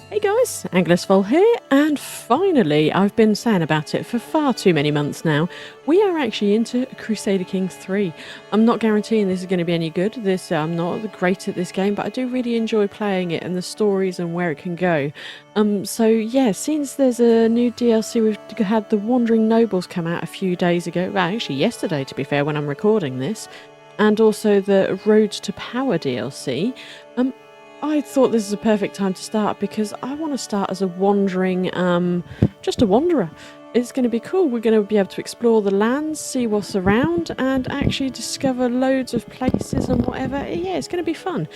Hey guys, Anglaisefolle here, and finally, I've been saying about it for far too many months now, we are actually into Crusader Kings III. I'm not guaranteeing this is going to be any good. I'm not great at this game, but I do really enjoy playing it and the stories and where it can go. So yeah, since there's a new DLC, we've had the Wandering Nobles come out a few days ago, well actually yesterday to be fair when I'm recording this, and also the Road to Power DLC. I thought this is a perfect time to start because I want to start as a wandering, just a wanderer. It's going to be cool. We're going to be able to explore the lands, see what's around, and actually discover loads of places and whatever. Yeah, it's going to be fun.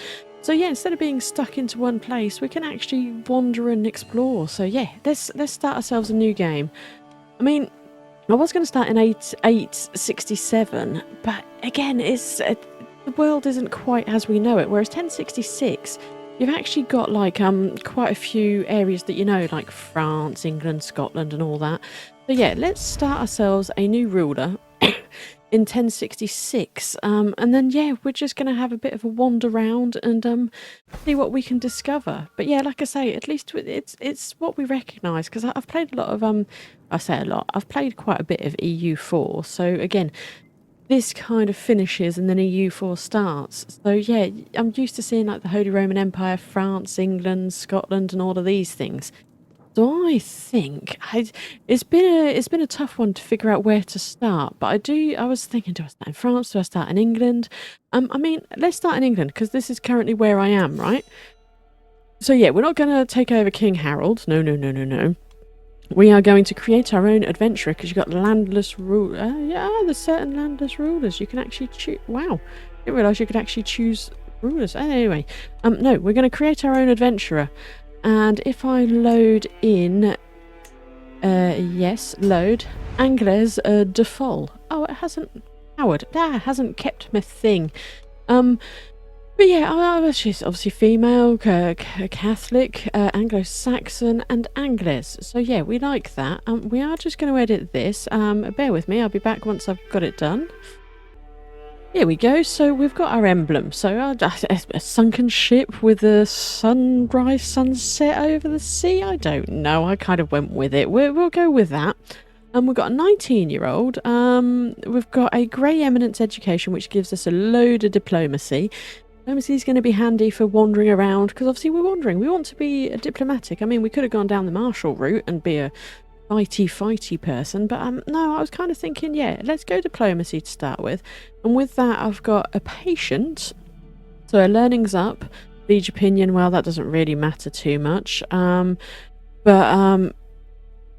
So yeah, instead of being stuck into one place, we can actually wander and explore. So yeah, let's start ourselves a new game. I mean, I was going to start in 867, but again, the world isn't quite as we know it. Whereas 1066, you've actually got like quite a few areas that you know, like France, England, Scotland, and all that. So yeah, let's start ourselves a new ruler in 1066, and then yeah, we're just going to have a bit of a wander around and see what we can discover. But yeah, like I say, at least it's what we recognise, because I've played a lot of I say a lot, I've played quite a bit of EU4. So again, this kind of finishes and then EU4 starts. So yeah, I'm used to seeing like the Holy Roman Empire, France, England, Scotland, and all of these things. So I think it's been a tough one to figure out where to start. But I was thinking, do I start in France? Do I start in England? I mean, let's start in England because this is currently where I am, right? So yeah, we're not going to take over King Harold. No, no, no, no, no. We are going to create our own adventurer because you've got landless rule. Yeah, there's certain landless rulers. You can actually choose. Wow, I didn't realise you could actually choose rulers. Anyway, no, we're going to create our own adventurer. And if I load in, yes, load Anglaisefolle. Oh, it hasn't. Howard, that hasn't kept my thing. But yeah, she's obviously female, Catholic, Anglo-Saxon, and Angles. So yeah, we like that. We are just going to edit this. Bear with me. I'll be back once I've got it done. Here we go. So we've got our emblem. So a sunken ship with a sunrise, sunset over the sea. I don't know. I kind of went with it. We'll go with that. We've got a 19-year-old. We've got a Grey Eminence education, which gives us a load of diplomacy. Diplomacy is going to be handy for wandering around, because obviously we're wandering. We want to be diplomatic. I mean, we could have gone down the martial route and be a fighty person, but no, I was kind of thinking, yeah, let's go diplomacy to start with. And with that, I've got a patient. So our learning's up. Liege opinion, well, that doesn't really matter too much.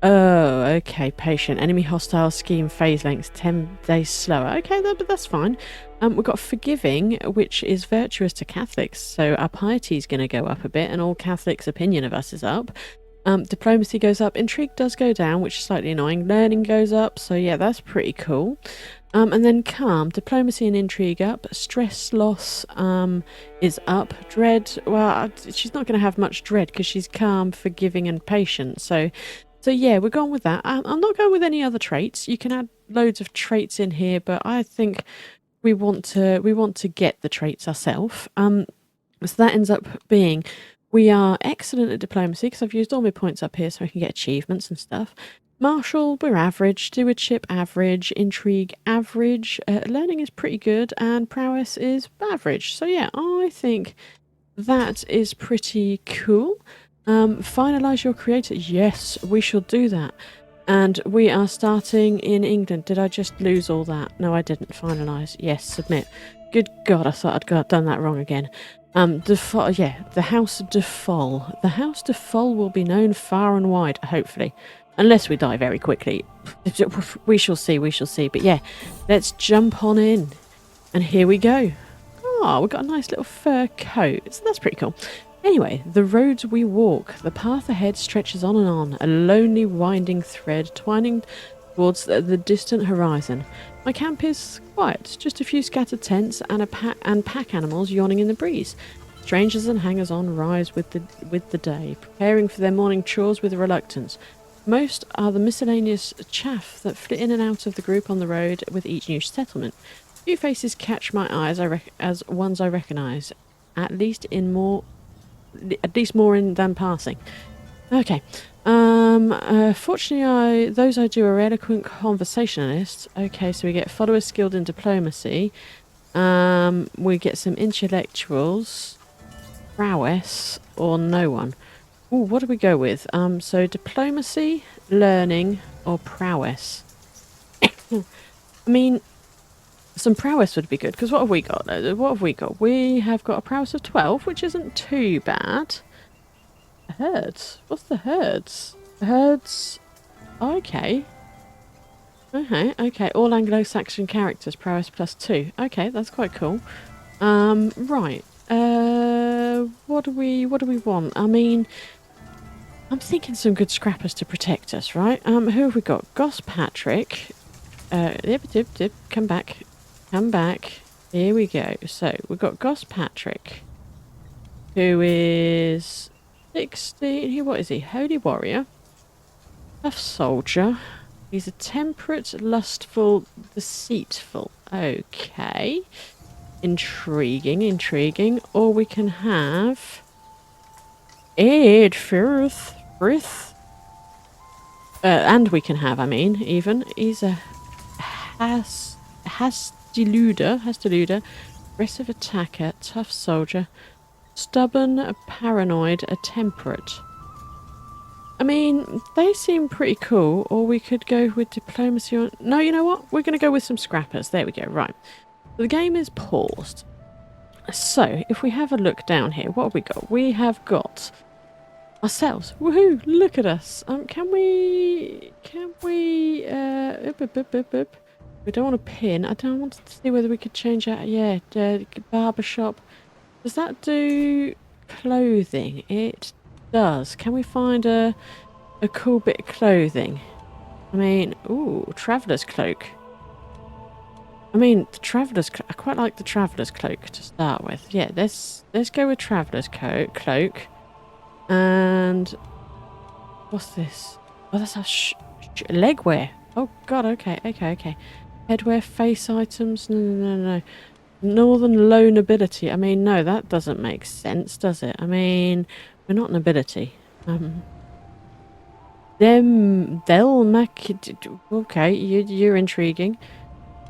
Oh, okay, patient. Enemy hostile scheme phase length 10 days slower. Okay, but that's fine. We've got forgiving, which is virtuous to Catholics, so our piety is going to go up a bit, and all Catholics' opinion of us is up. Diplomacy goes up. Intrigue does go down, which is slightly annoying. Learning goes up, so yeah, that's pretty cool. And then calm, diplomacy and intrigue up. Stress loss is up. Dread, well, she's not going to have much dread because she's calm, forgiving, and patient. So yeah, we're going with that. I'm not going with any other traits. You can add loads of traits in here, but I think we want to get the traits ourselves. So that ends up being, we are excellent at diplomacy because I've used all my points up here so I can get achievements and stuff. Martial, we're average. Stewardship, average. Intrigue, average. Learning is pretty good, and prowess is average. So yeah, I think that is pretty cool. Finalize your creator. Yes, we shall do that. And we are starting in England. Did I just lose all that? No, I didn't. Finalize. Yes, submit. Good God, I thought I'd done that wrong again. The House de Folle. The House de Folle will be known far and wide, hopefully. Unless we die very quickly. We shall see, But yeah, let's jump on in. And here we go. Oh, we've got a nice little fur coat. So that's pretty cool. Anyway, the roads we walk. The path ahead stretches on and on, a lonely winding thread twining towards the distant horizon. My camp is quiet, just a few scattered tents and pack animals yawning in the breeze. Strangers and hangers-on rise with the day, preparing for their morning chores with reluctance. Most are the miscellaneous chaff that flit in and out of the group on the road with each new settlement. Few faces catch my eyes as ones I recognise, at least in more at least more in than passing. Okay. Fortunately, those I do are eloquent conversationalists. Okay, so we get followers skilled in diplomacy. We get some intellectuals, prowess, or no one. Ooh, what do we go with? So diplomacy, learning, or prowess? I mean, some prowess would be good, because what have we got? What have we got? We have got a prowess of 12, which isn't too bad. Herds? What's the herds? Herds? Okay. Okay. All Anglo-Saxon characters, prowess +2. Okay, that's quite cool. Right. What do we want? I mean, I'm thinking some good scrappers to protect us, right? Who have we got? Goss Patrick. Dip, come back. Come back. Here we go. So, we've got Goss Patrick, who is 16. What is he? Holy warrior. Tough soldier. He's a temperate, lustful, deceitful. Okay. Intriguing. Or we can have Ed Firth. And we can have, even. He's a Hastiluder, aggressive attacker, tough soldier, stubborn, paranoid, a temperate. I mean, they seem pretty cool, or we could go with diplomacy or... No, you know what? We're going to go with some scrappers. There we go, right. The game is paused. So, if we have a look down here, what have we got? We have got ourselves. Woohoo! Look at us. Can we... We don't want to pin. I don't want to see whether we could change that. Yeah, barbershop. Does that do clothing? It does. Can we find a cool bit of clothing? I mean, ooh, traveller's cloak. I mean, the traveller's cloak. I quite like the traveller's cloak to start with. Yeah, let's go with traveller's cloak. And what's this? Oh, that's our legwear. Oh God. Okay. Headwear, face items. No. Northern low nobility. I mean, no, that doesn't make sense, does it? I mean, we're not nobility. They'll make it. Okay, you're intriguing.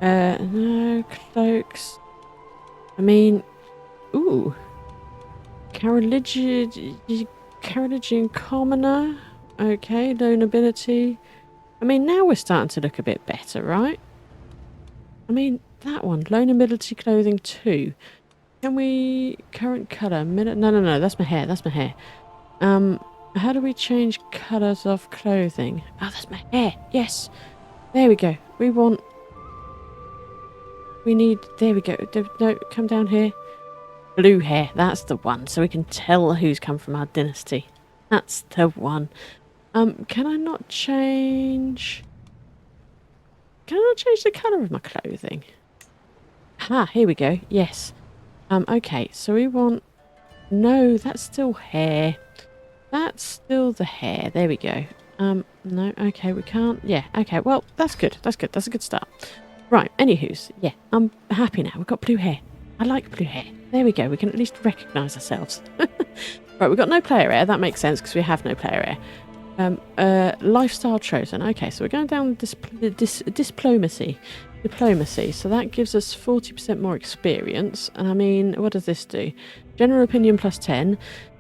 No cloaks. I mean, ooh, Carolingian commoner. Okay, low nobility. I mean, now we're starting to look a bit better, right? I mean, that one, low nobility clothing 2. Can we current colour? No, that's my hair. How do we change colours of clothing? Oh, that's my hair. Yes. There we go. We need... There we go. No, come down here. Blue hair. That's the one. So we can tell who's come from our dynasty. That's the one. Can I not change... Can I not change the colour of my clothing? Ah, here we go. Yes. Okay. So we want... No, that's still hair. That's still the hair. There we go. No, okay, we can't. Yeah, okay, well, that's good. That's a good start. Right, anywho's, yeah, I'm happy now. We've got blue hair. I like blue hair. There we go. We can at least recognise ourselves. Right, we've got no player air. That makes sense because we have no player air. Lifestyle chosen. Okay, so we're going down diplomacy. So that gives us 40% more experience. And I mean, what does this do? General opinion +10.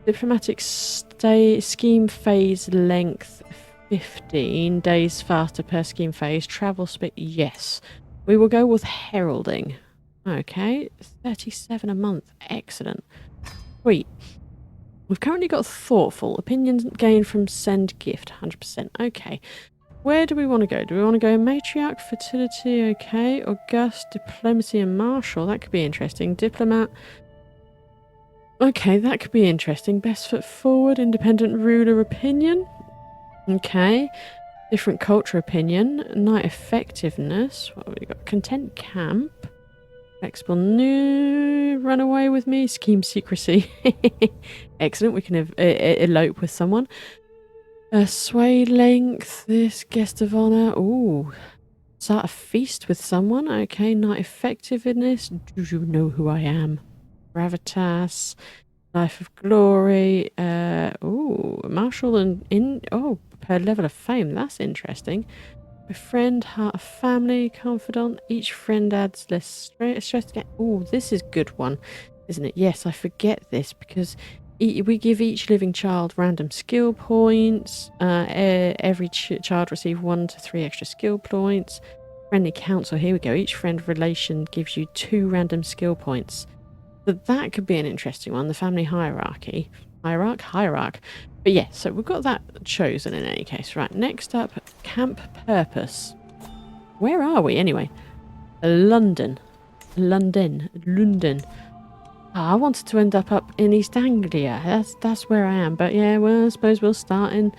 Diplomatic scheme phase length 15 days faster per scheme phase. Travel speed, yes. We will go with heralding. Okay, 37 a month. Excellent. Sweet. We've currently got thoughtful. Opinions gained from send gift, 100%. Okay. Where do we want to go? Do we want to go matriarch, fertility, okay. August, diplomacy and martial. That could be interesting. Diplomat. Okay, that could be interesting. Best foot forward, independent ruler opinion. Okay. Different culture opinion. Knight effectiveness. What have we got? Content camp. Flexible new. Run away with me. Scheme secrecy. Excellent. We can elope with someone. Sway length. This guest of honor. Ooh. Start a feast with someone. Okay. Knight effectiveness. Do you know who I am? Gravitas. Life of glory. Ooh, marshal and per level of fame. That's interesting. A friend, heart of family, confidant. Each friend adds less stress. Oh, this is good one, isn't it? Yes, I forget this because we give each living child random skill points. Every child receives 1 to 3 extra skill points. Friendly council. Here we go. Each friend relation gives you 2 random skill points. So that could be an interesting one. The family hierarchy. Hierarch. But yeah, so we've got that chosen in any case. Right, next up, camp purpose. Where are we anyway? London. I wanted to end up in East Anglia. That's where I am. But yeah, well, I suppose we'll start in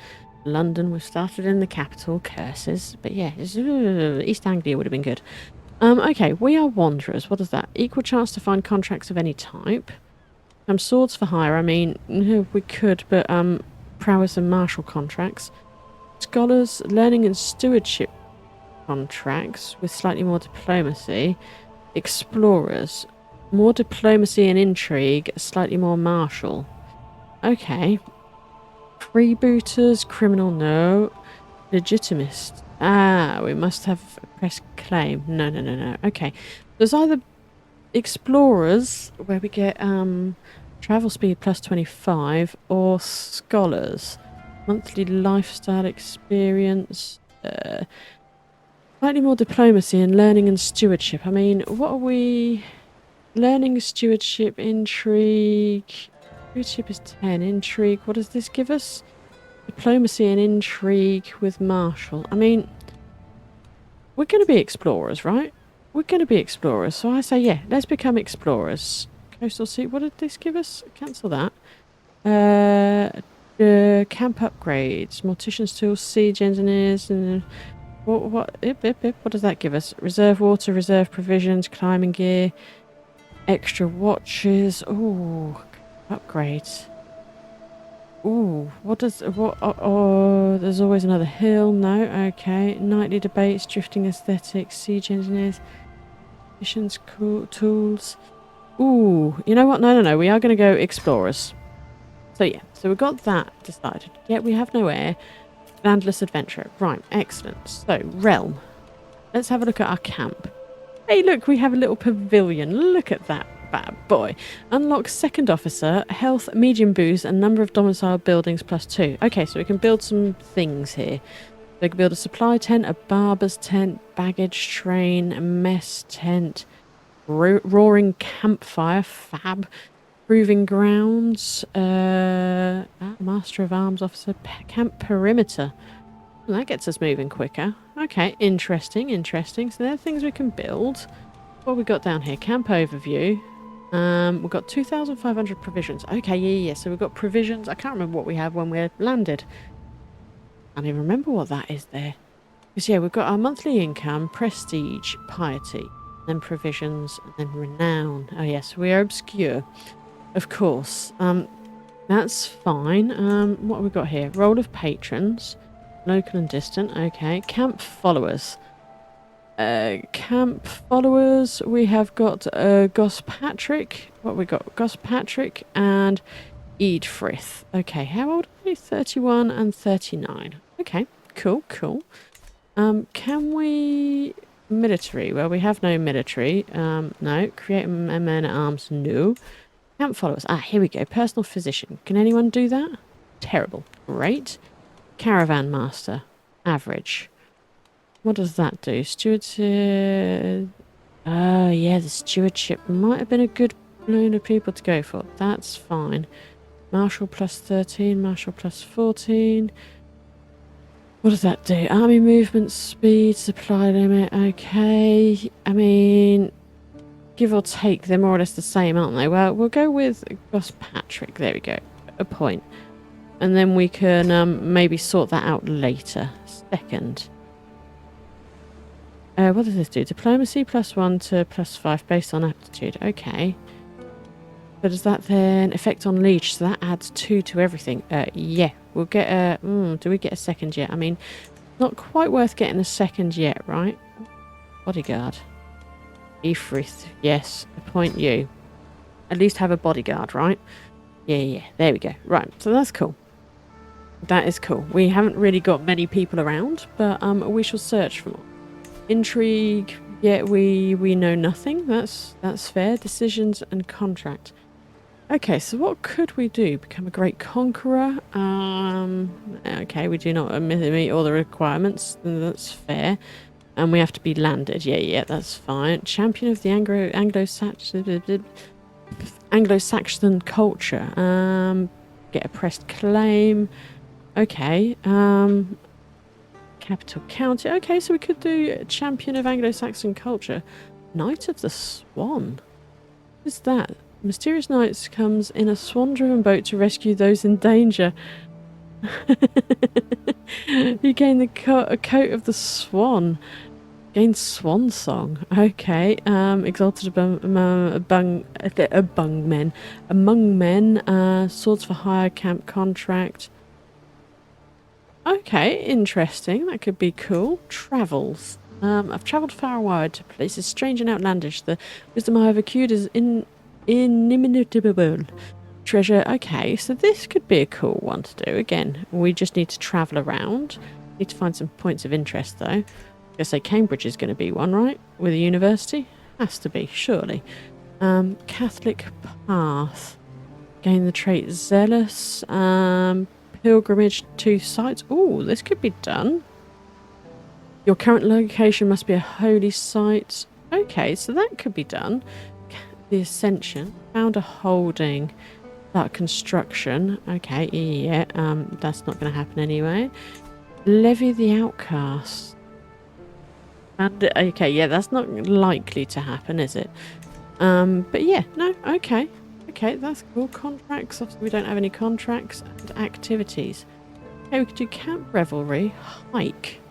London. We've started in the capital, curses. But yeah, East Anglia would have been good. Okay, we are wanderers. What is that? Equal chance to find contracts of any type. Swords for hire. I mean, we could, but prowess and martial contracts. Scholars, learning and stewardship contracts with slightly more diplomacy. Explorers, more diplomacy and intrigue, slightly more martial. Okay. Freebooters, criminal, no. Legitimist. Ah, we must have press claim. No. Okay. There's either explorers, where we get travel speed plus 25, or scholars. Monthly lifestyle experience. Slightly more diplomacy and learning and stewardship. I mean, what are we... Learning, stewardship, intrigue... Stewardship is 10. Intrigue, what does this give us? Diplomacy and intrigue with martial. I mean, we're going to be explorers, right? We're going to be explorers. So I say, yeah, let's become explorers. Coastal sea, what did this give us? Cancel that. Camp upgrades. Mortician's tools, siege engineers, and... What does that give us? Reserve water, reserve provisions, climbing gear, extra watches. Ooh, upgrades. Ooh, oh, there's always another hill. No, okay. Nightly debates, drifting aesthetics, siege engineers, missions, cool tools. Ooh, you know what? No. We are going to go explorers. So yeah, so we've got that decided. Yeah, we have no air. Landless adventurer. Right, excellent. So, realm. Let's have a look at our camp. Hey, look, we have a little pavilion. Look at that bad boy. Unlock second officer, health, medium boost, and number of domicile buildings plus 2. Okay, so we can build some things here. We can build a supply tent, a barber's tent, baggage train, a mess tent, roaring campfire, fab, proving grounds, master of arms officer, camp perimeter. Well, that gets us moving quicker. Okay, interesting. So there are things we can build. What have we got down here? Camp overview. We've got 2,500 provisions. Okay, yeah. So we've got provisions. I can't remember what we had when we landed. I don't even remember what that is there. Because yeah, we've got our monthly income, prestige, piety, then provisions, and then renown. Oh yes, we are obscure. Of course. That's fine. What have we got here? Role of patrons. Local and distant. Okay. Camp followers. Camp followers. We have got Gospatrick. What have we got? Gospatrick and Eadfrith. Okay. How old are we? 31 and 39. Okay. Cool. Can we... Military. Well, we have no military. No. Create a man-at-arms. No. Camp followers. Ah, here we go. Personal physician. Can anyone do that? Terrible. Great. Caravan master. Average. What does that do? Stewardship. Oh, yeah, the stewardship might have been a good loan of people to go for. That's fine. Marshal plus 13. Marshal plus 14. What does that do? Army movement speed. Supply limit. Okay. I mean... Give or take, they're more or less the same, aren't they? Well, we'll go with Gospatrick. There we go. A point. And then we can maybe sort that out later. Second. What does this do? Diplomacy plus 1 to plus 5 based on aptitude. Okay. So does that then effect on leech? So that adds 2 to everything. Yeah. We'll get a... do we get a second yet? I mean, not quite worth getting a second yet, right? Bodyguard. Eadfrith, yes, appoint you. At least have a bodyguard, right? Yeah. There we go. Right. So that's cool. That is cool. We haven't really got many people around, but we shall search for more. Intrigue. Yeah, we know nothing. That's fair. Decisions and contract. Okay, so what could we do? Become a great conqueror? Okay, we do not meet all the requirements. That's fair. And we have to be landed. Yeah, that's fine. Champion of the Anglo-Saxon culture. Get a pressed claim. Okay. Capital county. Okay, so we could do champion of Anglo-Saxon culture. Knight of the Swan. What is that? Mysterious knights comes in a swan-driven boat to rescue those in danger. You gain the coat of the swan. Gain swan song. Okay. Exalted among men. Swords for hire. Camp contract. Okay, interesting. That could be cool. Travels. I've travelled far and wide to places strange and outlandish. The wisdom I have accrued is inimitable. Treasure. Okay, so this could be a cool one to do. Again, we just need to travel around. Need to find some points of interest, though. I guess say Cambridge is going to be one, right? With a university? Has to be, surely. Catholic path. Gain the trait zealous. Pilgrimage to sites. Oh, this could be done. Your current location must be a holy site. Okay, so that could be done. The Ascension. Found a holding. That construction. Okay, yeah. That's not going to happen anyway. Levy the outcast. And okay, yeah, that's not likely to happen, is it? But yeah, no, okay. Okay, that's cool. Contracts. Obviously, we don't have any contracts. And activities. Okay, we could do camp revelry. Hike.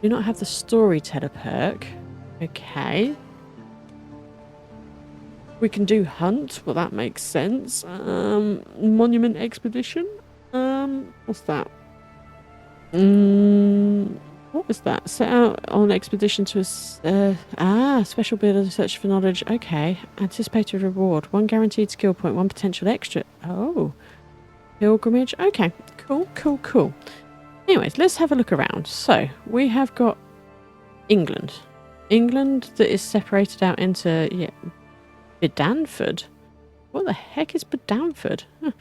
Do not have the storyteller perk. Okay. We can do hunt. Well, that makes sense. Monument expedition. What's that? What was that? Set out on expedition to a special builder search for knowledge. Okay. Anticipated reward. 1 guaranteed skill point, 1 potential extra. Oh. Pilgrimage. Okay. Cool. Anyways, let's have a look around. So, we have got England. England that is separated out into, yeah, Bedford. What the heck is Bedford? Huh.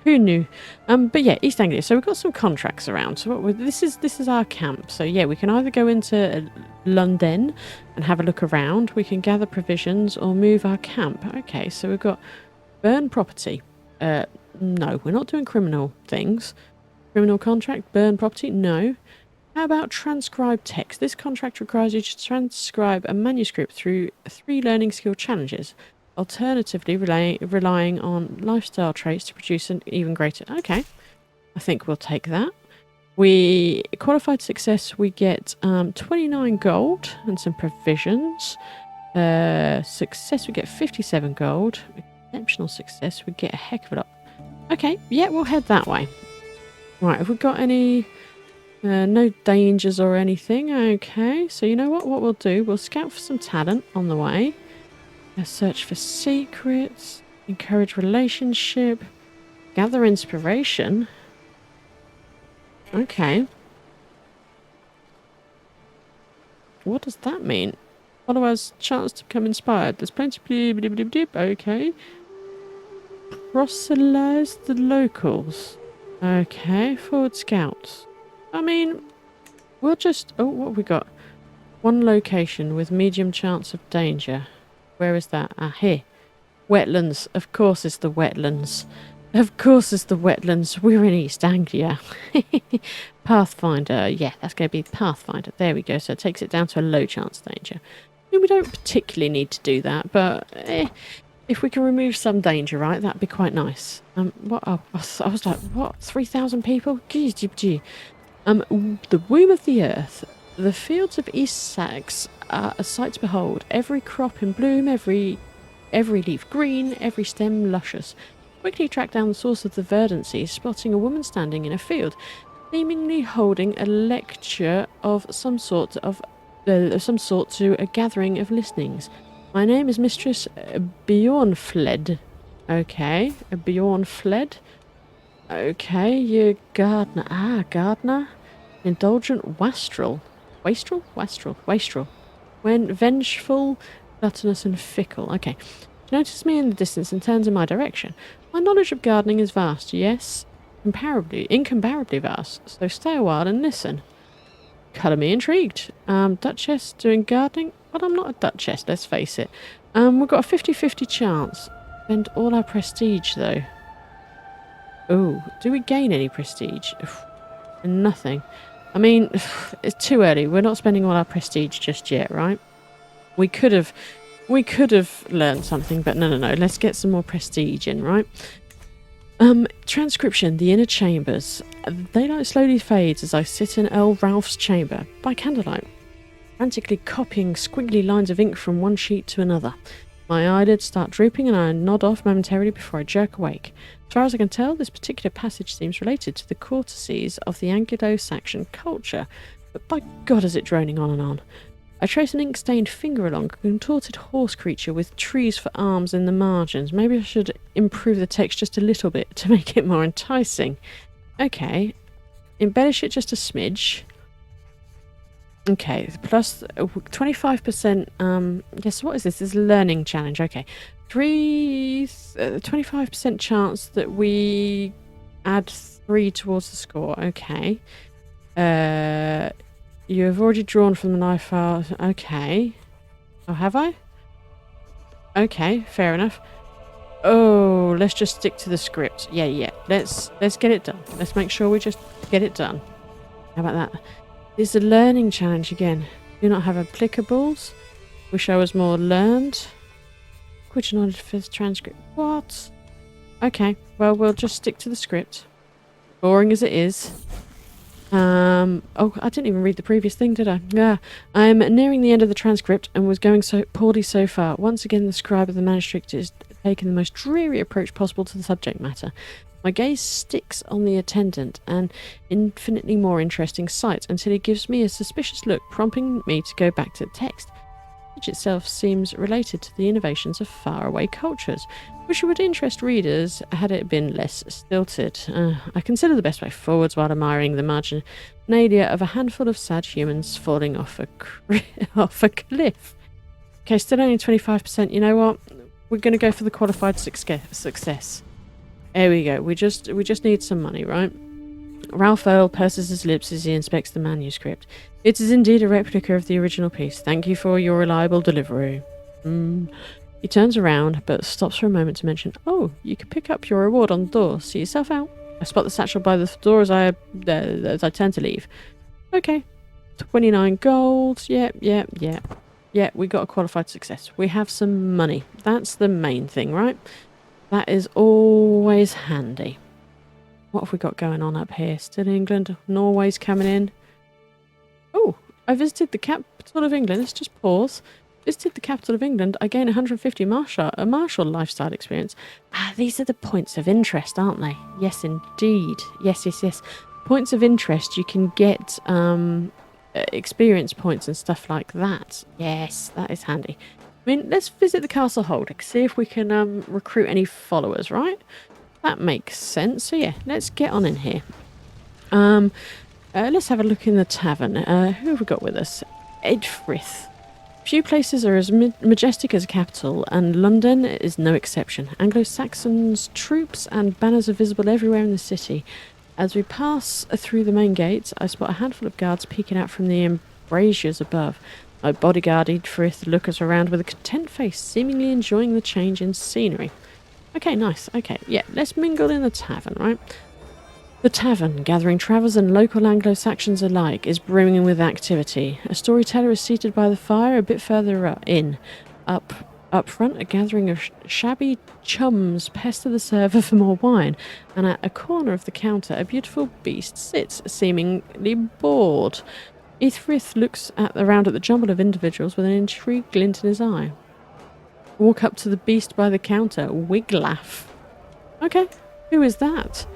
Who knew? But yeah, East Anglia. So we've got some contracts around. So this is our camp. So yeah, we can either go into London and have a look around. We can gather provisions or move our camp. Okay, so we've got burn property. No, we're not doing criminal things. Criminal contract, burn property. No. How about transcribe text? This contract requires you to transcribe a manuscript through 3 learning skill challenges. Alternatively, relying on lifestyle traits to produce an even greater... Okay, I think we'll take that. We qualified success, we get 29 gold and some provisions. Success, we get 57 gold. Exceptional success, we get a heck of a lot. Okay, yeah, we'll head that way. Right, have we got any... no dangers or anything? Okay, so you know what? What we'll do, we'll scout for some talent on the way. Search for secrets, encourage relationship, gather inspiration. Okay. What does that mean? Followers chance to become inspired. There's plenty of okay. Proselytize the locals. Okay, forward scouts. I mean, we'll just... Oh, what have we got? 1 location with medium chance of danger. Where is that? Ah, here. Wetlands. Of course it's the wetlands. Of course it's the wetlands. We're in East Anglia. Pathfinder. Yeah, that's going to be Pathfinder. There we go. So it takes it down to a low chance danger. I mean, we don't particularly need to do that, but if we can remove some danger, right, that'd be quite nice. What? Oh, I was like, what? 3,000 people? The womb of the earth. The fields of East Sax are a sight to behold. Every crop in bloom, every leaf green, every stem luscious. Quickly track down the source of the verdancy, spotting a woman standing in a field, seemingly holding a lecture of some sort to a gathering of listenings. My name is Mistress Bjornfled. Okay. A Bjorn fled. Okay, you gardener. Ah, gardener. Indulgent wastrel. Wastrel? Wastrel. Wastrel. When vengeful, gluttonous and fickle. Okay. She noticed me in the distance and turns in my direction. My knowledge of gardening is vast, yes. Incomparably vast. So stay a while and listen. Colour me intrigued. Duchess doing gardening? Well, I'm not a duchess, let's face it. We've got a 50-50 chance. Spend all our prestige, though. Oh, do we gain any prestige? Nothing. I mean, it's too early. We're not spending all our prestige just yet, right? We could have learned something, but no. Let's get some more prestige in, right? Transcription, the inner chambers. Daylight slowly fades as I sit in Earl Ralph's chamber by candlelight, frantically copying squiggly lines of ink from one sheet to another. My eyelids start drooping and I nod off momentarily before I jerk awake. As far as I can tell, this particular passage seems related to the courtesies of the Anglo-Saxon culture, but by God is it droning on and on. I trace an ink-stained finger along a contorted horse creature with trees for arms in the margins. Maybe I should improve the text just a little bit to make it more enticing. Okay. Embellish it just a smidge. Okay, plus 25%, yes, what is this? This is a learning challenge, okay. 25% chance that we add 3 towards the score, okay. You have already drawn from the knife file, okay. Oh, have I? Okay, fair enough. Oh, let's just stick to the script. Yeah, let's get it done. Let's make sure we just get it done. How about that? It's a learning challenge again. Do not have applicables. Wish I was more learned. Which knowledge for this transcript? What? Okay, well, we'll just stick to the script. Boring as it is. Oh, I didn't even read the previous thing, did I? Yeah. I'm nearing the end of the transcript and was going so poorly so far. Once again, the scribe of the manuscript is taking the most dreary approach possible to the subject matter. My gaze sticks on the attendant, an infinitely more interesting sight, until he gives me a suspicious look, prompting me to go back to the text, which itself seems related to the innovations of faraway cultures, which would interest readers had it been less stilted. I consider the best way forwards while admiring the marginalia of a handful of sad humans falling off a cliff. Okay, still only 25%. You know what? We're going to go for the qualified success. There we go. We just need some money, right? Ralph Earl purses his lips as he inspects the manuscript. It is indeed a replica of the original piece. Thank you for your reliable delivery. He turns around, but stops for a moment to mention, oh, you can pick up your reward on the door. See yourself out. I spot the satchel by the door as I turn to leave. Okay. 29 gold. Yeah, we got a qualified success. We have some money. That's the main thing, right? That is always handy. What have we got going on up here? Still England. Norway's coming in. Oh, I visited the capital of England. Let's just pause. Visited the capital of England. I gain 150 martial lifestyle experience. Ah, these are the points of interest, aren't they? Yes, indeed. Yes. Points of interest. You can get experience points and stuff like that. Yes, that is handy. I mean, let's visit the castle holding, see if we can recruit any followers, right? That makes sense. So yeah, let's get on in here. Let's have a look in the tavern. Who have we got with us? Edfrith. Few places are as majestic as a capital, and London is no exception. Anglo-Saxons' troops and banners are visible everywhere in the city. As we pass through the main gates, I spot a handful of guards peeking out from the embrasures above. My bodyguard Edfrith looks us around with a content face, seemingly enjoying the change in scenery. Okay, nice. Okay, yeah, let's mingle in the tavern, right? The tavern, gathering travellers and local Anglo-Saxons alike, is brimming with activity. A storyteller is seated by the fire a bit further in. Up front, a gathering of shabby chums pester the server for more wine, and at a corner of the counter, a beautiful beast sits, seemingly bored. Edfrith looks around at the jumble of individuals with an intrigued glint in his eye. Walk up to the beast by the counter. Wiglaf. Okay, who is that?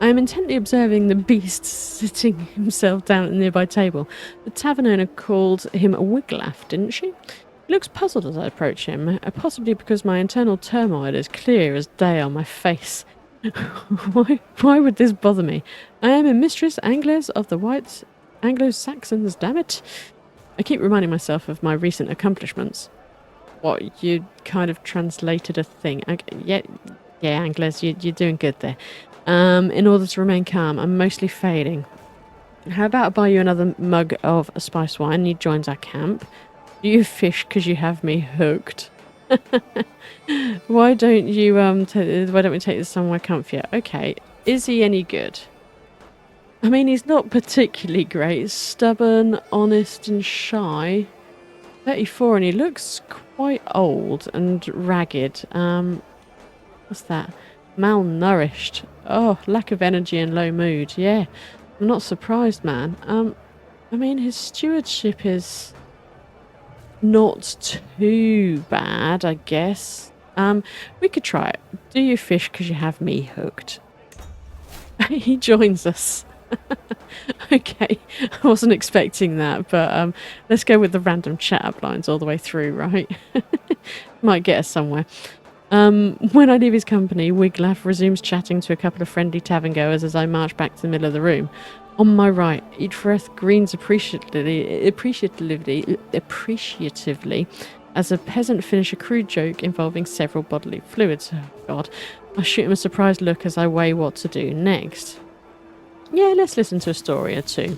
I am intently observing the beast sitting himself down at the nearby table. The tavern owner called him Wiglaf, didn't she? He looks puzzled as I approach him, possibly because my internal turmoil is clear as day on my face. Why would this bother me? I am a mistress Anglaise of the White Anglo-Saxons, damn it. I keep reminding myself of my recent accomplishments. What, you kind of translated a thing? Yeah, Anglaise, you're doing good there. In order to remain calm, I'm mostly failing. How about I buy you another mug of spice wine and you joins our camp? Do you fish because you have me hooked? Why don't we take this somewhere comfier? Okay, is he any good? I mean, he's not particularly great. He's stubborn, honest and shy. 34 and he looks quite old and ragged. What's that? Malnourished. Oh, lack of energy and low mood. Yeah, I'm not surprised, man. I mean, his stewardship is not too bad, I guess. We could try it. Do you fish because you have me hooked? He joins us. Okay, I wasn't expecting that, but let's go with the random chat up lines all the way through, right? Might get us somewhere. When I leave his company, Wiglaf resumes chatting to a couple of friendly tavern goers as I march back to the middle of the room. On my right, Idfrith grins appreciatively as a peasant finish a crude joke involving several bodily fluids. Oh, God. I shoot him a surprised look as I weigh what to do next. Yeah, let's listen to a story or two.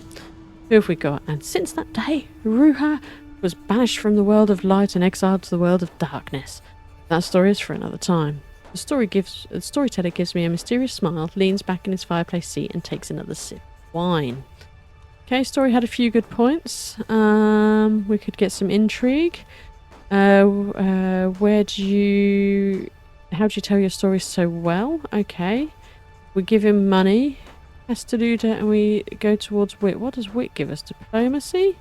Who have we got? And since that day, Ruha was banished from the world of light and exiled to the world of darkness. That story is for another time. The storyteller gives me a mysterious smile, leans back in his fireplace seat and takes another sip of wine. Okay, story had a few good points. We could get some intrigue. How do you tell your story so well? Okay. We give him money. Has to do that, and we go towards wit. What does wit give us? Diplomacy?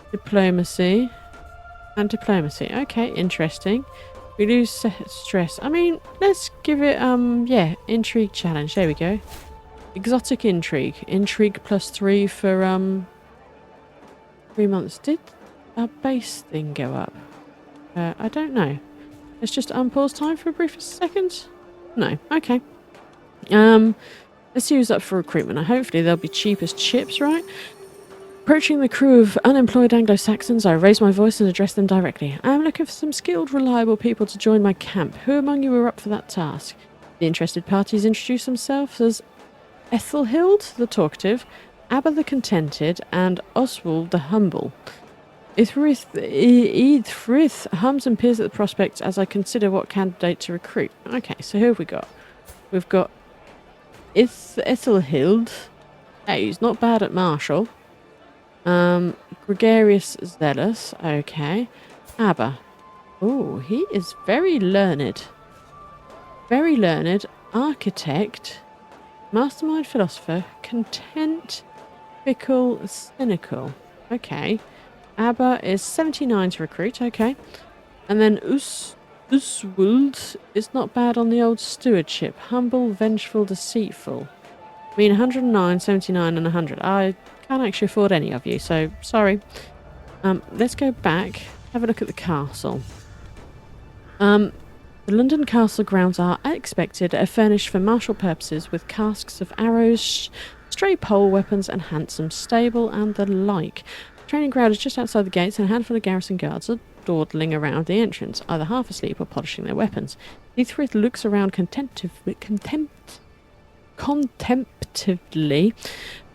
Diplomacy. And diplomacy. Okay, interesting. We lose stress. I mean, let's give it, yeah, intrigue challenge. There we go. Exotic intrigue. Intrigue +3 for, 3 months. Did our base thing go up? I don't know. Let's just unpause time for a brief second. No. Okay. Let's use that for recruitment. Hopefully they'll be cheap as chips, right? Approaching the crew of unemployed Anglo-Saxons, I raise my voice and address them directly. I am looking for some skilled, reliable people to join my camp. Who among you are up for that task? The interested parties introduce themselves as Ethelhild, the talkative, Abba the contented, and Oswald the humble. Idfrith hums and peers at the prospect as I consider what candidate to recruit. Okay, so who have we got? We've got Ethelhild. Hey, he's not bad at martial. Gregarious zealous. Okay. Abba. Oh, he is very learned. Very learned. Architect. Mastermind philosopher. Content. Fickle. Cynical. Okay. Abba is 79 to recruit. Okay. And then Uswald is not bad on the old stewardship. Humble, vengeful, deceitful. I mean, 109, 79 and 100. I can't actually afford any of you, so sorry. Let's go back. Have a look at the castle. The London castle grounds are, as expected, furnished for martial purposes with casks of arrows, stray pole weapons and handsome stable and the like. The training ground is just outside the gates and a handful of garrison guards are dawdling around the entrance, either half asleep or polishing their weapons. Idfrith looks around contemplatively,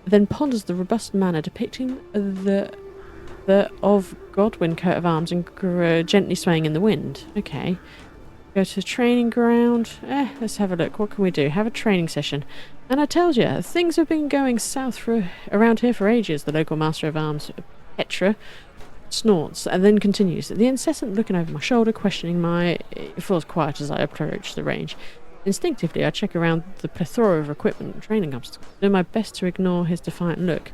then ponders the robust manner depicting the of Godwyn coat of arms and gently swaying in the wind. Okay. Go to the training ground. Let's have a look. What can we do? Have a training session. And I told you, things have been going south around here for ages. The local master of arms, Petra, snorts and then continues. The incessant looking over my shoulder, questioning falls quiet as I approach the range. Instinctively, I check around the plethora of equipment and training obstacles, do my best to ignore his defiant look.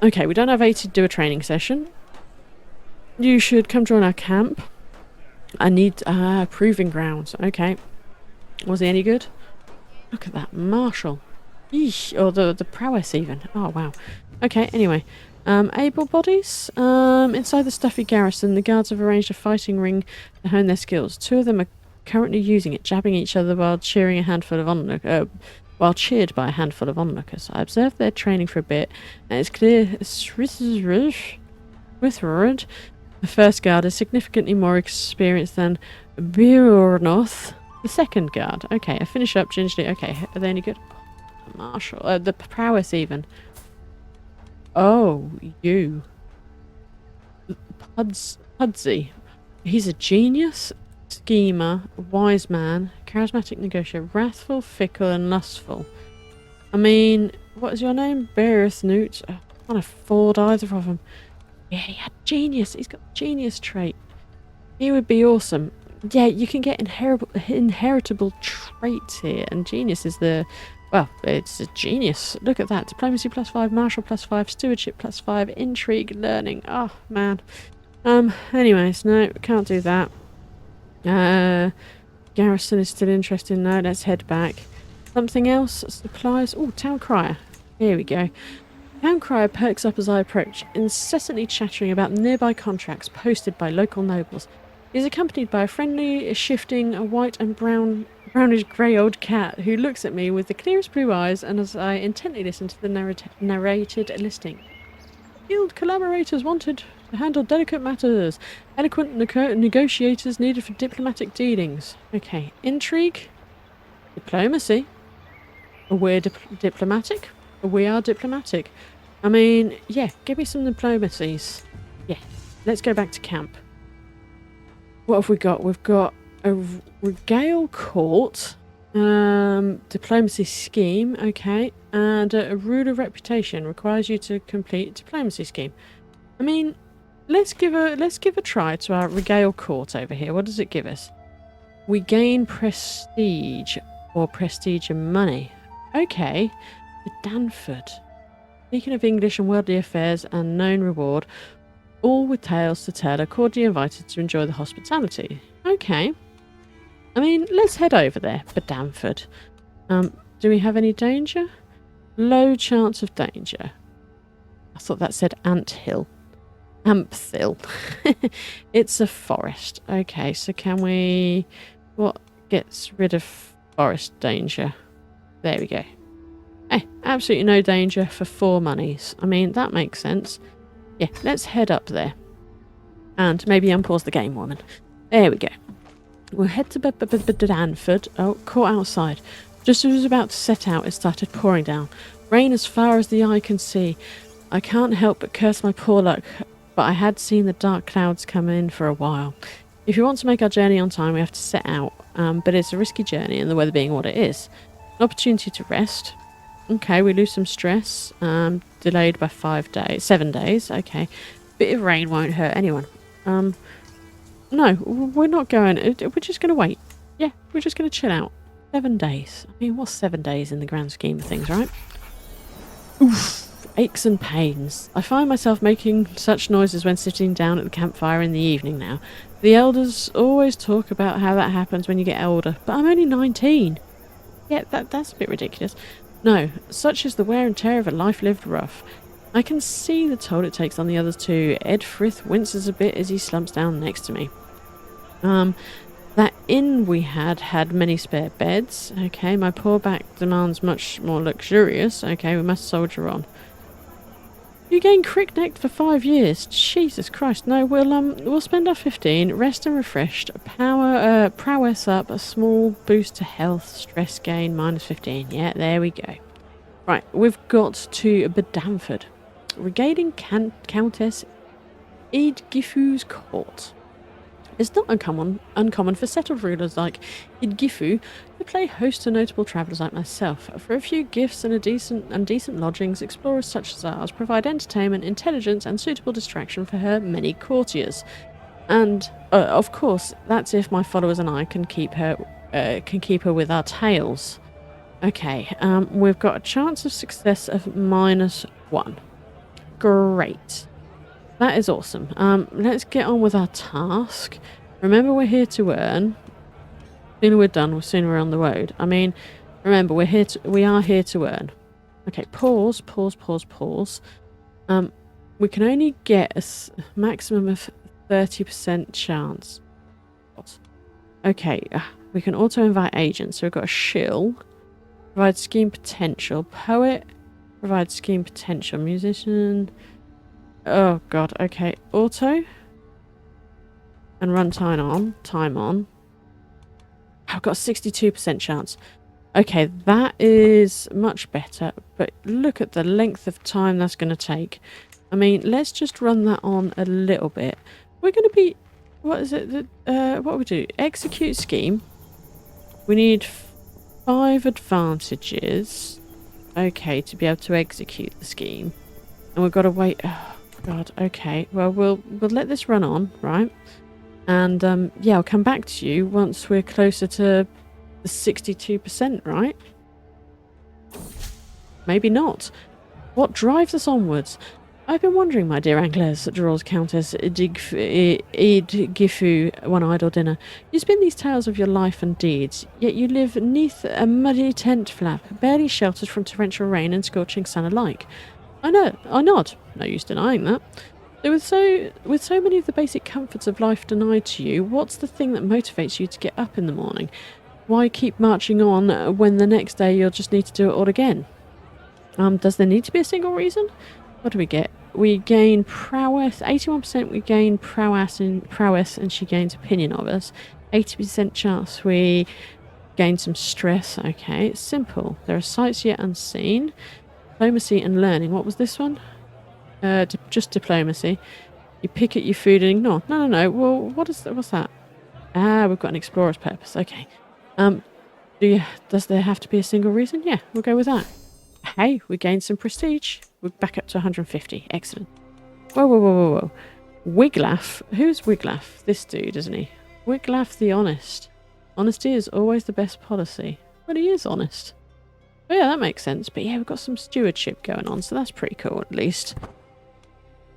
Okay, we don't have 80 to do a training session. You should come join our camp. I need proving grounds. Okay. Was he any good? Look at that martial. Eesh. Or the prowess even. Oh, wow. Okay, anyway. Able bodies. Inside the stuffy garrison, the guards have arranged a fighting ring to hone their skills. Two of them are currently using it, jabbing each other while cheering a handful of onlookers. While cheered by a handful of onlookers. I observed their training for a bit, and it's clear Swithrid, the first guard, is significantly more experienced than Bjornoth, the second guard. Okay, I finish up gingerly. Okay, are they any good? Oh, Marshall. The prowess even. Oh, you. Pudsey. He's a genius, schemer, wise man, charismatic negotiator, wrathful, fickle, and lustful. I mean, what is your name? Beareth Newt. I can't afford either of them. Yeah, he had genius. He's got genius trait. He would be awesome. Yeah, you can get inheritable traits here, and genius is the... Well, it's a genius. Look at that. Diplomacy +5, martial +5, stewardship +5, intrigue, learning. Oh, man. Anyways, no, can't do that. Garrison is still interesting. No, let's head back. Something else? Supplies? Oh, town crier. Here we go. Town crier perks up as I approach, incessantly chattering about nearby contracts posted by local nobles. He is accompanied by a friendly, shifting, white and brownish grey old cat who looks at me with the clearest blue eyes, and as I intently listen to the narrated listing. Guild collaborators wanted to handle delicate matters. Eloquent negotiators needed for diplomatic dealings. Okay, intrigue. Diplomacy. We're diplomatic. We are diplomatic. I mean, yeah, give me some diplomacies. Yeah, let's go back to camp. What have we got? We've got a regale court, diplomacy scheme, okay, and a ruler reputation requires you to complete diplomacy scheme. I mean, let's give a try to our regale court over here. What does it give us? We gain prestige or prestige and money. Okay, the Danford. Speaking of English and worldly affairs and known reward, all with tales to tell are cordially invited to enjoy the hospitality. Okay. I mean, let's head over there, Bedamford. Do we have any danger? Low chance of danger. I thought that said anthill. Ampthill. It's a forest. Okay, so can we... What gets rid of forest danger? There we go. Absolutely no danger for 4 monies. I mean, that makes sense. Yeah, let's head up there. And maybe unpause the game, woman. There we go. We'll head to Danford. Oh, caught outside. Just as I was about to set out, it started pouring down. Rain as far as the eye can see. I can't help but curse my poor luck, but I had seen the dark clouds come in for a while. If you want to make our journey on time, we have to set out. But it's a risky journey, and the weather being what it is. An opportunity to rest. Okay, we lose some stress. Delayed by 7 days. Okay. Bit of rain won't hurt anyone. No, we're not going. We're just going to wait. Yeah, we're just going to chill out. 7 days. I mean, what's 7 days in the grand scheme of things, right? Oof. Aches and pains. I find myself making such noises when sitting down at the campfire in the evening now. The elders always talk about how that happens when you get older, but I'm only 19. Yeah, that's a bit ridiculous. No, such is the wear and tear of a life lived rough. I can see the toll it takes on the others too. Ed Frith winces a bit as he slumps down next to me. That inn we had many spare beds. Okay, my poor back demands much more luxurious. Okay, we must soldier on. You gain crick-necked for 5 years. Jesus Christ, no, we'll spend our 15, rest and refreshed, prowess up, a small boost to health, stress gain, -15. Yeah, there we go. Right, we've got to Bedamford. Regaling Countess Eadgifu's court. It's not uncommon for settled rulers like Eadgifu to play host to notable travellers like myself. For a few gifts and decent lodgings, explorers such as ours provide entertainment, intelligence, and suitable distraction for her many courtiers. And of course, that's if my followers and I can keep her with our tales. Okay, we've got a chance of success of -1. Great. That is awesome. Let's get on with our task. Remember, we're here to earn. The sooner we're done, the sooner we're on the road. I mean, remember, we are here to earn. Okay, pause. We can only get a maximum of 30% chance. Okay, we can auto-invite agents. So we've got a shill. Provide scheme potential. Poet. Provide scheme potential. Musician. Oh god, okay. Auto. And run time on. Time on. I've got a 62% chance. Okay, that is much better. But look at the length of time that's going to take. I mean, let's just run that on a little bit. We're going to be... What is it? What do we do? Execute scheme. We need 5 advantages. Okay, to be able to execute the scheme. And we've got to wait... Oh, God, okay. Well, we'll let this run on, right? And, yeah, I'll come back to you once we're closer to the 62%, right? Maybe not. What drives us onwards? I've been wondering, my dear Anglaise, draws Countess Gifu one idle dinner. You spin these tales of your life and deeds, yet you live neath a muddy tent flap, barely sheltered from torrential rain and scorching sun alike. I know, I nod. No use denying that. So with so many of the basic comforts of life denied to you, what's the thing that motivates you to get up in the morning? Why keep marching on when the next day you'll just need to do it all again? Does there need to be a single reason? What do we get? We gain prowess. 81% we gain prowess and she gains opinion of us. 80% chance we gain some stress. Okay, it's simple. There are sights yet unseen. Diplomacy and learning. What was this one? Just diplomacy. You pick at your food and ignore. No. Well, what's that? Ah, we've got an explorer's purpose. Okay. Does there have to be a single reason? Yeah, we'll go with that. Hey, we gained some prestige. We're back up to 150. Excellent. Whoa. Wiglaf? Who's Wiglaf? This dude, isn't he? Wiglaf the Honest. Honesty is always the best policy. Well, he is honest. Oh, yeah, that makes sense. But yeah, we've got some stewardship going on, so that's pretty cool, at least.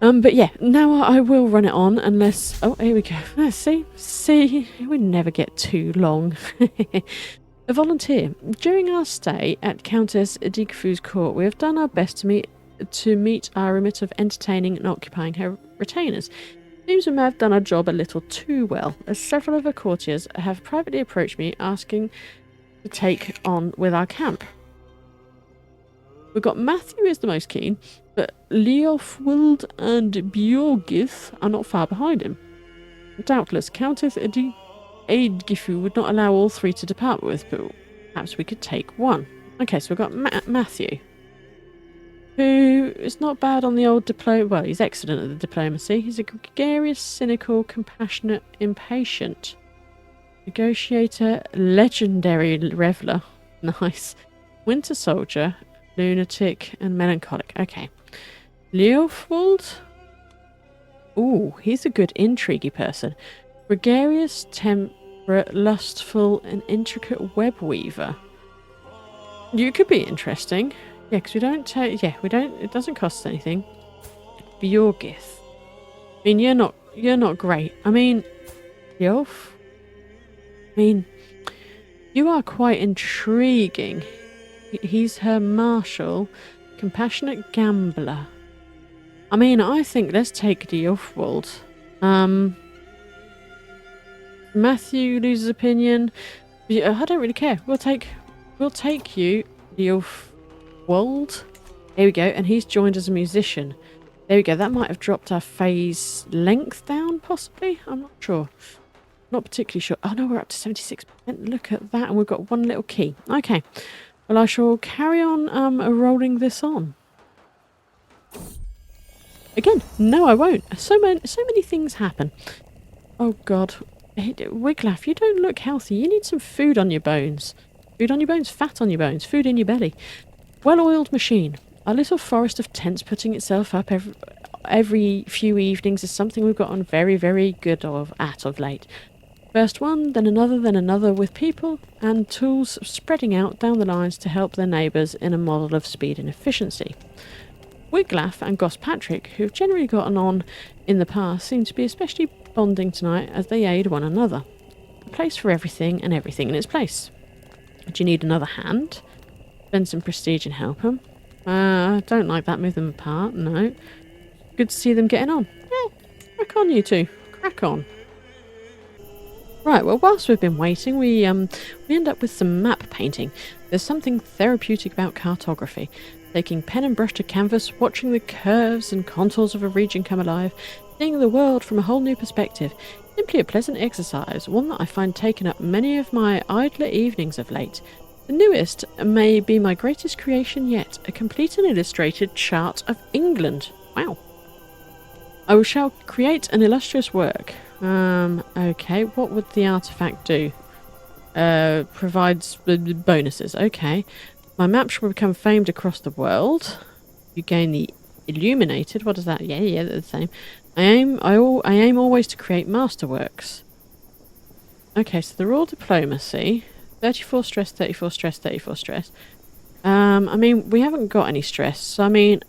But yeah, now I will run it on unless... Oh, here we go. Let's see. We never get too long. A volunteer. During our stay at Countess Digfu's court, we have done our best to meet our remit of entertaining and occupying her retainers. Seems we may have done our job a little too well, as several of her courtiers have privately approached me asking to take on with our camp. We've got Matthew is the most keen, but Leofwild and Bjorgith are not far behind him. Doubtless, Countess Gifu would not allow all 3 to depart with, but perhaps we could take one. Okay, so we've got Matthew, who is not bad on the old well, he's excellent at the diplomacy. He's a gregarious, cynical, compassionate, impatient negotiator, legendary reveller. Nice. Winter soldier, lunatic, and melancholic. Okay. Leofwald? Ooh, he's a good intriguey person. Gregarious, temperate, lustful, and intricate web weaver. You could be interesting. Yeah, because we don't take... Yeah, we don't... It doesn't cost us anything. Bjorgith. I mean, you're not great. I mean... Yolf? I mean... You are quite intriguing. He's her marshal. Compassionate gambler. I mean, I think let's take Diofwald. Matthew loses opinion. I don't really care. We'll take you, Diofwald. There we go. And he's joined as a musician. There we go. That might have dropped our phase length down, possibly. I'm not sure. Not particularly sure. Oh no, we're up to 76%. Look at that. And we've got one little key. Okay. Well, I shall carry on rolling this on. Again, no, I won't. So many things happen. Oh God, Wiglaf, you don't look healthy. You need some food on your bones. Food on your bones, fat on your bones, food in your belly. Well-oiled machine. Our little forest of tents putting itself up every few evenings is something we've gotten very, very good of late. First one, then another, with people and tools spreading out down the lines to help their neighbours in a model of speed and efficiency. Wiglaf and Gospatrick, who've generally gotten on in the past, seem to be especially bonding tonight as they aid one another. A place for everything and everything in its place. Do you need another hand? Spend some prestige and help them. I don't like that, move them apart, no. Good to see them getting on. Yeah, crack on, you two. Crack on. Right, well, whilst we've been waiting, we end up with some map painting. There's something therapeutic about cartography. Taking pen and brush to canvas, watching the curves and contours of a region come alive, seeing the world from a whole new perspective. Simply a pleasant exercise, one that I find taken up many of my idler evenings of late. The newest may be my greatest creation yet, a complete and illustrated chart of England. Wow. I shall create an illustrious work. Okay, what would the artifact do? Provides bonuses. Okay. My map shall become famed across the world. You gain the illuminated. What is that? Yeah, they're the same. I aim always to create masterworks. Okay, so they're all diplomacy. 34 stress, 34 stress, 34 stress. I mean, we haven't got any stress. So, I mean,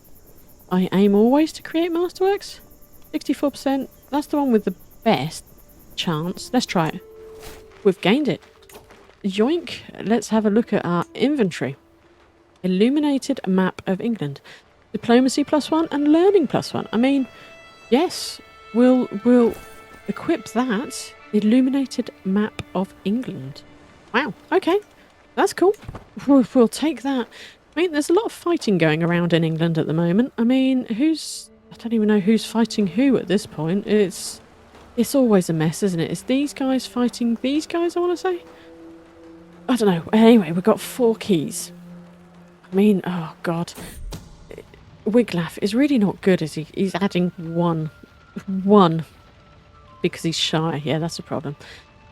I aim always to create masterworks. 64%. That's the one with the best chance. Let's try it. We've gained it. Yoink. Let's have a look at our inventory. Illuminated map of England. Diplomacy +1 and learning +1. I mean, yes, we'll equip that. Illuminated map of England. Wow, okay. That's cool. We'll take that. I mean, there's a lot of fighting going around in England at the moment. I mean, I don't even know who's fighting who at this point. It's always a mess, isn't it? It's these guys fighting these guys, I want to say. I don't know. Anyway, we've got 4 keys. I mean, oh god. Wiglaf is really not good, is he? He's adding one because he's shy. Yeah, that's a problem.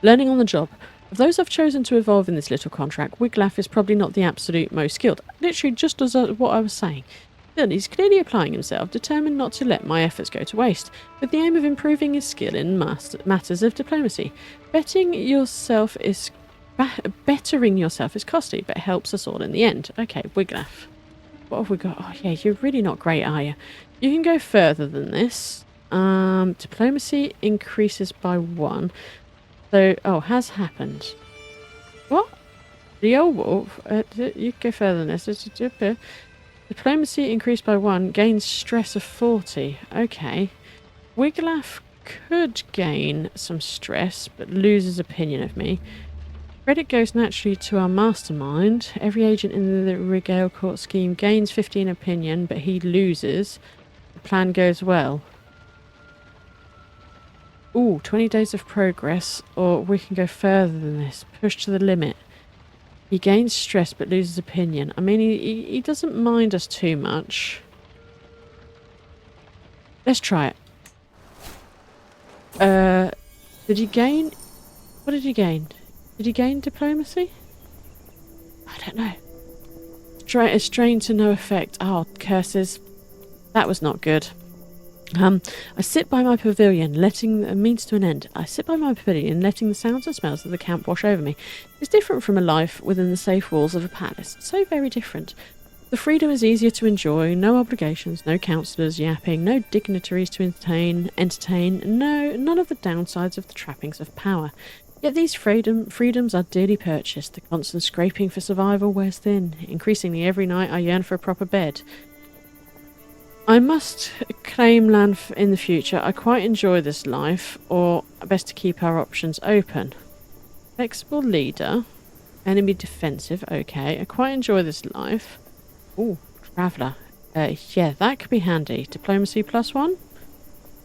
Learning on the job. Of those I've chosen to evolve in this little contract, Wiglaf is probably not the absolute most skilled. Literally just as what I was saying. Still, he's clearly applying himself, determined not to let my efforts go to waste, with the aim of improving his skill in matters of diplomacy. Bettering yourself is costly, but helps us all in the end. Okay, Wiglaf. What have we got? Oh yeah, you're really not great, are you? You can go further than this. Diplomacy increases by 1. So, has happened. What? The old wolf? You can go further than this. Diplomacy increased by 1, gains stress of 40. Okay. Wiglaf could gain some stress, but loses opinion of me. Credit goes naturally to our mastermind. Every agent in the Regale Court scheme gains 15 opinion, but he loses. The plan goes well. Ooh, 20 days of progress, or we can go further than this. Push to the limit. He gains stress, but loses opinion. I mean, he doesn't mind us too much. Let's try it. Did he gain... What did he gain? Did he gain diplomacy? I don't know. Strain to no effect. Oh, curses. That was not good. I sit by my pavilion, means to an end. I sit by my pavilion, letting the sounds and smells of the camp wash over me. It's different from a life within the safe walls of a palace. So very different. The freedom is easier to enjoy, no obligations, no counsellors yapping, no dignitaries to entertain, none of the downsides of the trappings of power. Yet these freedoms are dearly purchased. The constant scraping for survival wears thin. Increasingly every night I yearn for a proper bed. I must claim land in the future. I quite enjoy this life, or best to keep our options open. Flexible leader. Enemy defensive. Okay, I quite enjoy this life. Ooh, traveller. Yeah, that could be handy. Diplomacy +1?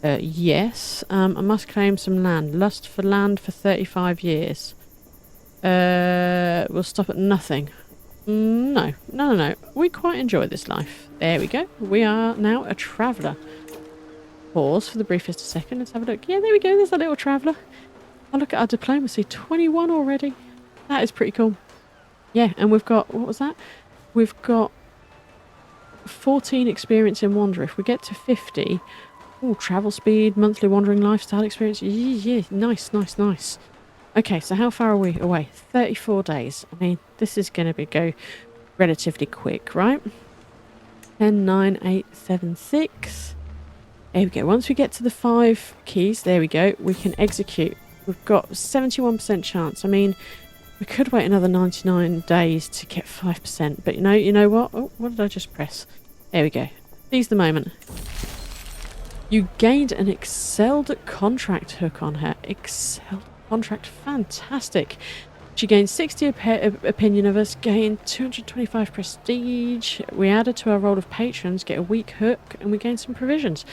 Yes. I must claim some land. Lust for land for 35 years. We'll stop at nothing. No. We quite enjoy this life. There we go. We are now a traveller. Pause for the briefest second. Let's have a look. Yeah, there we go. There's a little traveller. Oh, look at our diplomacy. 21 already. That is pretty cool. Yeah, and we've got... What was that? We've got 14 experience in wander. If we get to 50... Oh, travel speed, monthly wandering lifestyle experience. Yeah, nice. Okay, so how far are we away? 34 days. I mean, this is going to go relatively quick, right? 10, 9, 8, 7, 6. There we go. Once we get to the 5 keys, there we go. We can execute. We've got 71% chance. I mean, we could wait another 99 days to get 5%. But you know what? Oh, what did I just press? There we go. Seize the moment. You gained an excelled contract hook on her. Excelled contract, fantastic. She gained 60 opinion of us, gained 225 prestige. We added to our roll of patrons, get a weak hook, and we gained some provisions.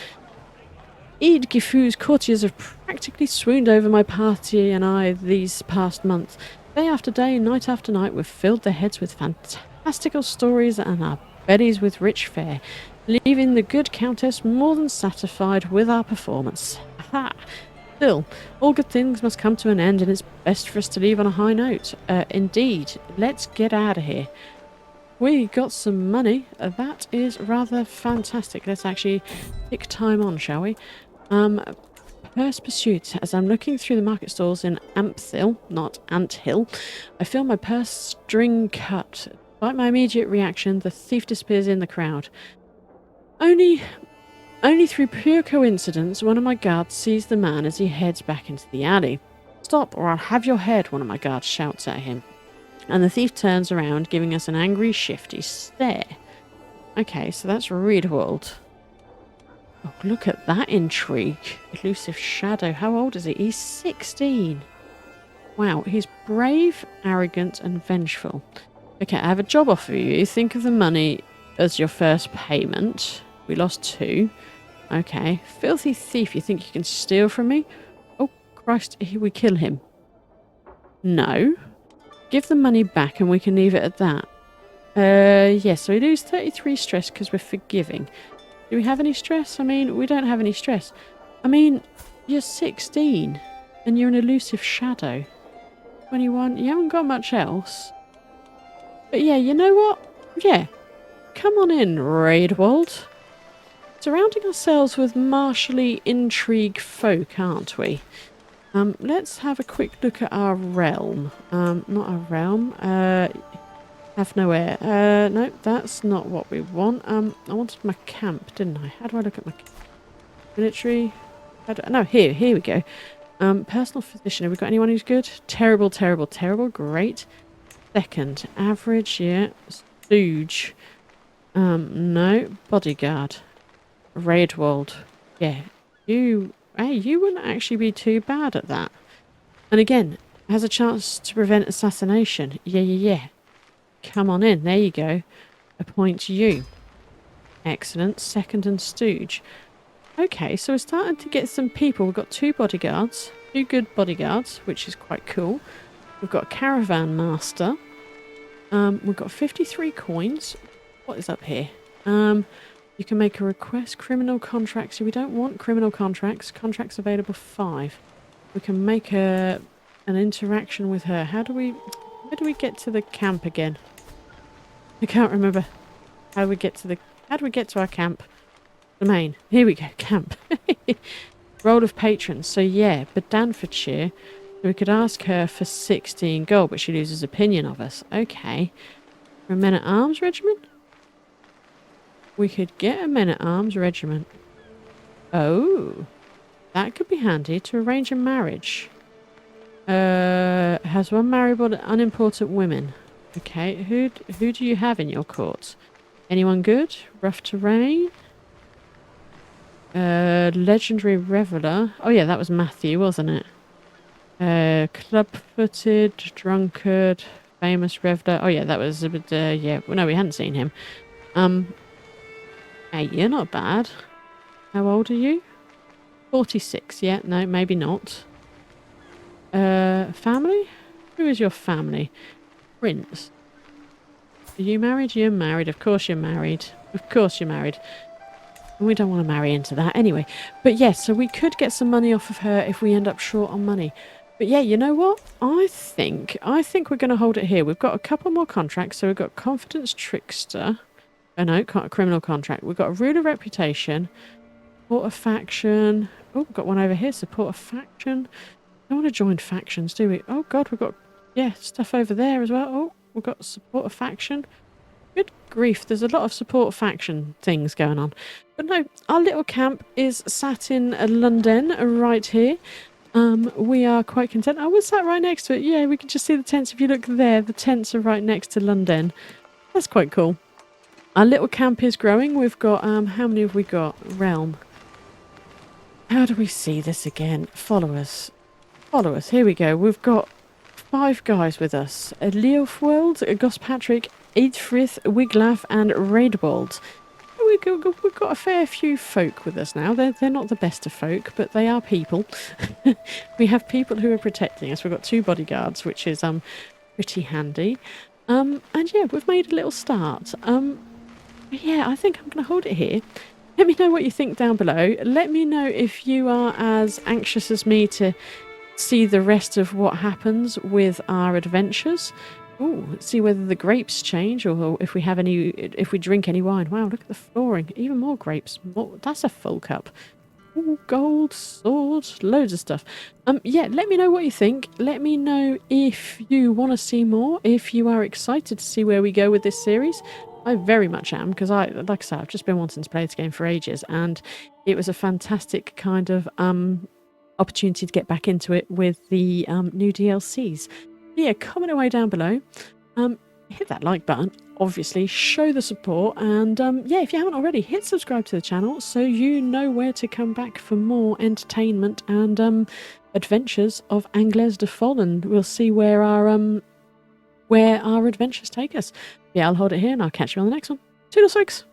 Eid Gifu's courtiers have practically swooned over my party and I these past months. Day after day, night after night, we've filled their heads with fantastical stories and our bellies with rich fare, leaving the good countess more than satisfied with our performance. Ha! Still, all good things must come to an end, and it's best for us to leave on a high note. Indeed, let's get out of here. We got some money. That is rather fantastic. Let's actually tick time on, shall we? Purse pursuit. As I'm looking through the market stalls in Ampthill, not Anthill, I feel my purse string cut. Despite my immediate reaction, the thief disappears in the crowd. Only through pure coincidence, one of my guards sees the man as he heads back into the alley. Stop, or I'll have your head, one of my guards shouts at him. And the thief turns around, giving us an angry, shifty stare. Okay, so that's Riedwald. Oh, look at that intrigue. Elusive shadow. How old is he? He's 16. Wow, he's brave, arrogant, and vengeful. Okay, I have a job offer for you. Think of the money as your first payment. We lost 2. Okay. Filthy thief, you think you can steal from me? Oh, Christ, we kill him. No. Give the money back and we can leave it at that. Yes, so we lose 33 stress because we're forgiving. Do we have any stress? I mean, we don't have any stress. I mean, you're 16 and you're an elusive shadow. 21, you haven't got much else. But yeah, you know what? Yeah. Come on in, Raidwald. Surrounding ourselves with martially intrigue folk, aren't we? Let's have a quick look at our realm. Not our realm. Have no air. No, that's not what we want. I wanted my camp, didn't I? How do I look at my camp? Military? No, here we go. Personal physician. Have we got anyone who's good? Terrible, terrible, terrible. Great. Second. Average, yeah. Stooge. No. Bodyguard. Raidwald. Yeah. You wouldn't actually be too bad at that. And again, has a chance to prevent assassination. Yeah. Come on in. There you go. Appoint you. Excellent. Second and Stooge. Okay, so we're starting to get some people. We've got 2 bodyguards. 2 good bodyguards, which is quite cool. We've got a caravan master. We've got 53 coins. What is up here? You can make a request. Criminal contracts. We don't want criminal contracts. Contracts available 5. We can make an interaction with her. Where do we get to the camp again? I can't remember. How do we get to our camp? Domain. Here we go. Camp. Roll of patrons. So yeah, Bedfordshire. We could ask her for 16 gold, but she loses opinion of us. Okay. For a men-at-arms regiment? We could get a men-at-arms regiment. Oh. That could be handy to arrange a marriage. Has one marriable unimportant women. Okay, who do you have in your court? Anyone good? Rough terrain? Legendary reveller. Oh yeah, that was Matthew, wasn't it? Club-footed, drunkard, famous reveller. Oh yeah, that was a bit, yeah. Well, no, we hadn't seen him. Hey, you're not bad. How old are you? 46, yeah, no, maybe not. Family? Who is your family? Prince. Are you married? You're married. Of course you're married. Of course you're married. And we don't want to marry into that anyway. But yes, so we could get some money off of her if we end up short on money. But yeah, you know what? I think we're going to hold it here. We've got a couple more contracts. So we've got Confidence Trickster. Oh no, criminal contract. We've got a Ruler Reputation. Support a faction. Oh, we've got one over here. Support a faction. Don't want to join factions, do we? Oh god, we've got, yeah, stuff over there as well. Oh, we've got support a faction. Good grief, there's a lot of support faction things going on. But no, our little camp is sat in London right here. We are quite content. Oh, we're sat right next to it. Yeah, we can just see the tents. If you look there, the tents are right next to London. That's quite cool. Our little camp is growing. We've got, how many have we got? Realm. How do we see this again? Follow us. Follow us. Here we go. We've got 5 guys with us. Leofweld, Gospatrick, Eidfrith, Wiglaf and Raedwald. We've got a fair few folk with us now. They're not the best of folk, but they are people. We have people who are protecting us. We've got 2 bodyguards, which is pretty handy. And yeah, we've made a little start. Yeah, I think I'm going to hold it here. Let me know what you think down below. Let me know if you are as anxious as me to see the rest of what happens with our adventures. Ooh, let's see whether the grapes change or if we have any, if we drink any wine. Wow, look at the flooring. Even more grapes. That's a full cup. Ooh, gold, sword, loads of stuff. Yeah, let me know what you think. Let me know if you want to see more, if you are excited to see where we go with this series. I very much am, because like I said, I've just been wanting to play this game for ages, and it was a fantastic kind of opportunity to get back into it with the new DLCs. Yeah, comment away down below. Hit that like button, obviously, show the support, and yeah, if you haven't already, hit subscribe to the channel so you know where to come back for more entertainment and adventures of Anglaisefolle, and we'll see where our adventures take us. Yeah, I'll hold it here and I'll catch you on the next one. Toodles, folks!